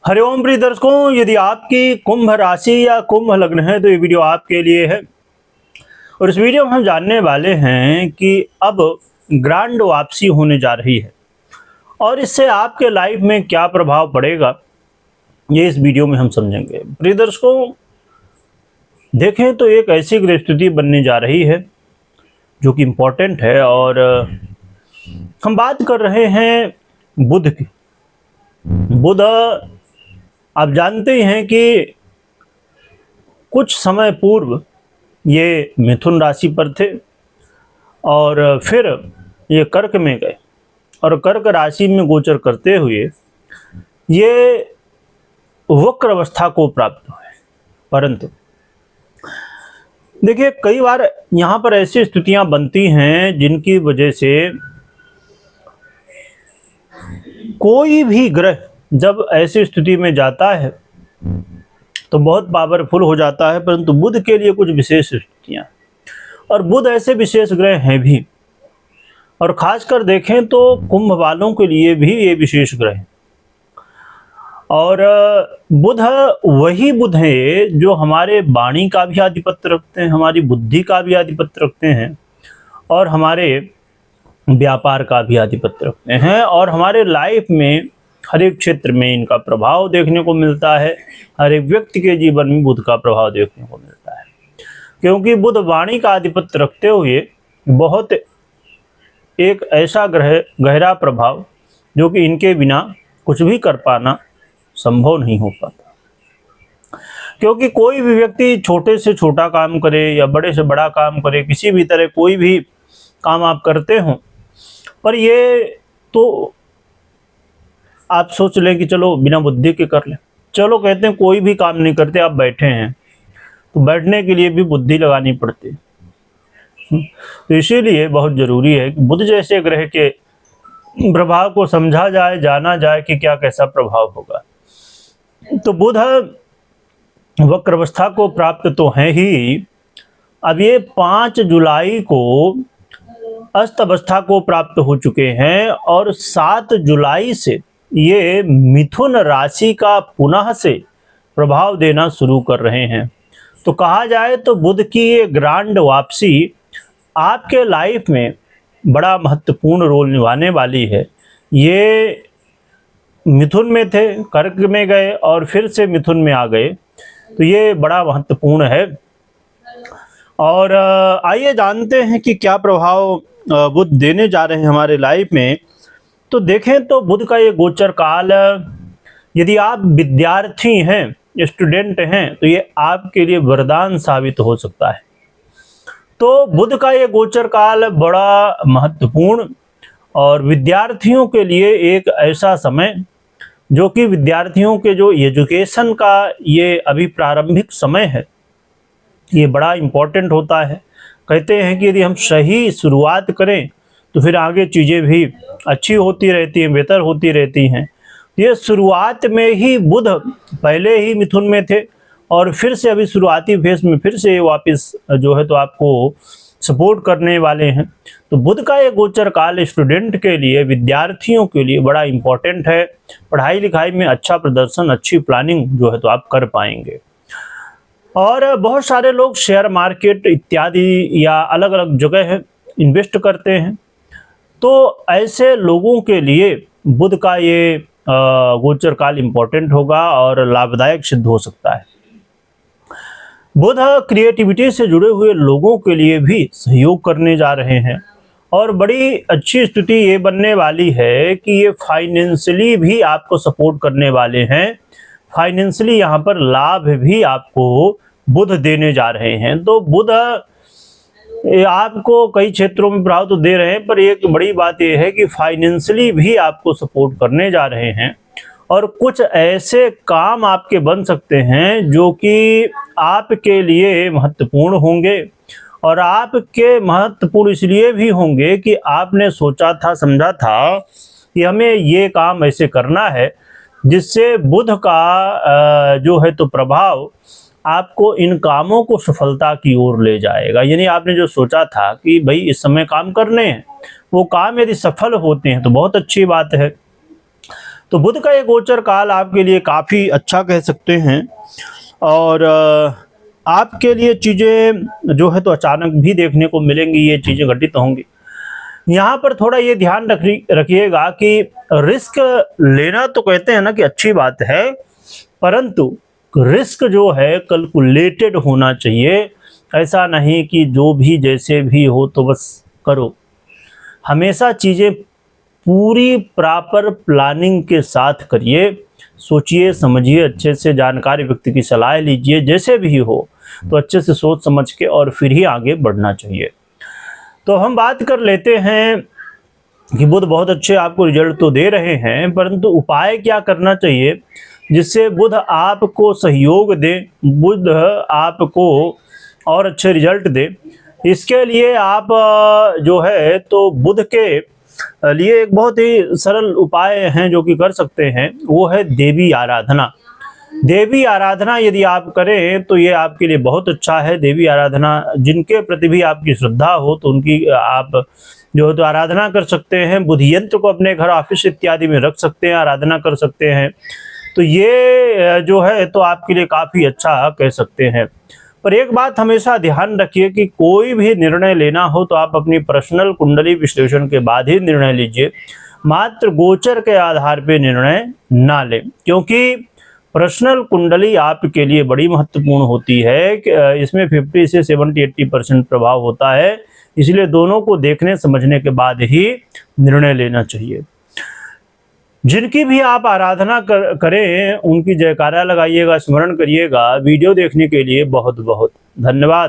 हरिओम प्रिय दर्शकों, यदि आपकी कुंभ राशि या कुंभ लग्न है तो ये वीडियो आपके लिए है। और इस वीडियो में हम जानने वाले हैं कि अब ग्रांड वापसी होने जा रही है और इससे आपके लाइफ में क्या प्रभाव पड़ेगा, ये इस वीडियो में हम समझेंगे। प्रिय दर्शकों, देखें तो एक ऐसी ग्रह स्थिति बनने जा रही है जो कि इम्पोर्टेंट है और हम बात कर रहे हैं बुध की। बुध आप जानते ही हैं कि कुछ समय पूर्व ये मिथुन राशि पर थे और फिर ये कर्क में गए और कर्क राशि में गोचर करते हुए ये वक्र अवस्था को प्राप्त हुए। परंतु देखिए, कई बार यहाँ पर ऐसी स्थितियां बनती हैं जिनकी वजह से कोई भी ग्रह जब ऐसी स्थिति में जाता है तो बहुत पावरफुल हो जाता है, परंतु बुध के लिए कुछ विशेष स्थितियां, और बुध ऐसे विशेष ग्रह हैं भी, और खासकर देखें तो कुंभ वालों के लिए भी ये विशेष ग्रह हैं। और बुध वही बुध है जो हमारे वाणी का भी आधिपत्य रखते हैं, हमारी बुद्धि का भी आधिपत्य रखते हैं और हमारे व्यापार का भी आधिपत्य रखते हैं, और हमारे लाइफ में हर एक क्षेत्र में इनका प्रभाव देखने को मिलता है। हर एक व्यक्ति के जीवन में बुध का प्रभाव देखने को मिलता है, क्योंकि बुध वाणी का आधिपत्य रखते हुए बहुत एक ऐसा ग्रह गहरा प्रभाव जो कि इनके बिना कुछ भी कर पाना संभव नहीं हो पाता। क्योंकि कोई भी व्यक्ति छोटे से छोटा काम करे या बड़े से बड़ा काम करे, किसी भी तरह कोई भी काम आप करते हो, पर ये तो आप सोच लें कि चलो बिना बुद्धि के कर लें। चलो कहते हैं कोई भी काम नहीं करते, आप बैठे हैं तो बैठने के लिए भी बुद्धि लगानी पड़ती है। तो इसीलिए बहुत जरूरी है कि बुध जैसे ग्रह के प्रभाव को समझा जाए, जाना जाए कि क्या कैसा प्रभाव होगा। तो बुध वक्र अवस्था को प्राप्त तो है ही, अब ये 5 जुलाई को अस्त अवस्था को प्राप्त हो चुके हैं और 7 जुलाई से ये मिथुन राशि का पुनः से प्रभाव देना शुरू कर रहे हैं। तो कहा जाए तो बुध की ये ग्रांड वापसी आपके लाइफ में बड़ा महत्वपूर्ण रोल निभाने वाली है। ये मिथुन में थे, कर्क में गए और फिर से मिथुन में आ गए, तो ये बड़ा महत्वपूर्ण है। और आइए जानते हैं कि क्या प्रभाव बुध देने जा रहे हैं हमारे लाइफ में। तो देखें तो बुध का ये गोचर काल, यदि आप विद्यार्थी हैं, स्टूडेंट हैं, तो ये आपके लिए वरदान साबित हो सकता है। तो बुध का ये गोचर काल बड़ा महत्वपूर्ण और विद्यार्थियों के लिए एक ऐसा समय जो कि विद्यार्थियों के जो एजुकेशन का ये अभी प्रारंभिक समय है, ये बड़ा इम्पोर्टेंट होता है। कहते हैं कि यदि हम सही शुरुआत करें तो फिर आगे चीज़ें भी अच्छी होती रहती हैं, बेहतर होती रहती हैं। ये शुरुआत में ही बुध पहले ही मिथुन में थे और फिर से अभी शुरुआती फेज में फिर से वापस जो है तो आपको सपोर्ट करने वाले हैं। तो बुध का ये गोचर काल स्टूडेंट के लिए, विद्यार्थियों के लिए बड़ा इम्पोर्टेंट है। पढ़ाई लिखाई में अच्छा प्रदर्शन, अच्छी प्लानिंग जो है तो आप कर पाएंगे। और बहुत सारे लोग शेयर मार्केट इत्यादि या अलग अलग जगह इन्वेस्ट करते हैं, तो ऐसे लोगों के लिए बुध का ये गोचर काल इम्पोर्टेंट होगा और लाभदायक सिद्ध हो सकता है। बुध क्रिएटिविटी से जुड़े हुए लोगों के लिए भी सहयोग करने जा रहे हैं और बड़ी अच्छी स्थिति ये बनने वाली है कि ये फाइनेंशियली भी आपको सपोर्ट करने वाले हैं। फाइनेंशियली यहाँ पर लाभ भी आपको बुध देने जा रहे हैं। तो बुध आपको कई क्षेत्रों में प्रभाव तो दे रहे हैं, पर एक बड़ी बात यह है कि फाइनेंशियली भी आपको सपोर्ट करने जा रहे हैं और कुछ ऐसे काम आपके बन सकते हैं जो कि आपके लिए महत्वपूर्ण होंगे। और आपके महत्वपूर्ण इसलिए भी होंगे कि आपने सोचा था, समझा था कि हमें ये काम ऐसे करना है, जिससे बुध का जो है तो प्रभाव आपको इन कामों को सफलता की ओर ले जाएगा। यानी आपने जो सोचा था कि भाई इस समय काम करने हैं, वो काम यदि सफल होते हैं तो बहुत अच्छी बात है। तो बुध का ये गोचर काल आपके लिए काफ़ी अच्छा कह सकते हैं और आपके लिए चीज़ें जो है तो अचानक भी देखने को मिलेंगी, ये चीज़ें घटित होंगी। यहाँ पर थोड़ा ये ध्यान रखिएगा कि रिस्क लेना तो कहते हैं ना कि अच्छी बात है, परंतु रिस्क जो है कैलकुलेटेड होना चाहिए। ऐसा नहीं कि जो भी जैसे भी हो तो बस करो। हमेशा चीज़ें पूरी प्रॉपर प्लानिंग के साथ करिए, सोचिए समझिए अच्छे से, जानकारी व्यक्ति की सलाह लीजिए, जैसे भी हो तो अच्छे से सोच समझ के और फिर ही आगे बढ़ना चाहिए। तो हम बात कर लेते हैं कि बुध बहुत अच्छे आपको रिजल्ट तो दे रहे हैं, परंतु उपाय क्या करना चाहिए जिससे बुध आपको सहयोग दे, बुध आपको और अच्छे रिजल्ट दे। इसके लिए आप जो है तो बुध के लिए एक बहुत ही सरल उपाय हैं जो कि कर सकते हैं, वो है देवी आराधना। देवी आराधना यदि आप करें तो ये आपके लिए बहुत अच्छा है। देवी आराधना जिनके प्रति भी आपकी श्रद्धा हो तो उनकी आप जो है तो आराधना कर सकते हैं। बुध यंत्र को अपने घर, ऑफिस इत्यादि में रख सकते हैं, आराधना कर सकते हैं। तो ये जो है तो आपके लिए काफ़ी अच्छा कह सकते हैं। पर एक बात हमेशा ध्यान रखिए कि कोई भी निर्णय लेना हो तो आप अपनी पर्सनल कुंडली विश्लेषण के बाद ही निर्णय लीजिए, मात्र गोचर के आधार पर निर्णय ना लें, क्योंकि पर्सनल कुंडली आपके लिए बड़ी महत्वपूर्ण होती है। इसमें 50 से 70-80% प्रभाव होता है, इसलिए दोनों को देखने समझने के बाद ही निर्णय लेना चाहिए। जिनकी भी आप आराधना करें उनकी जयकारा लगाइएगा, स्मरण करिएगा। वीडियो देखने के लिए बहुत बहुत धन्यवाद।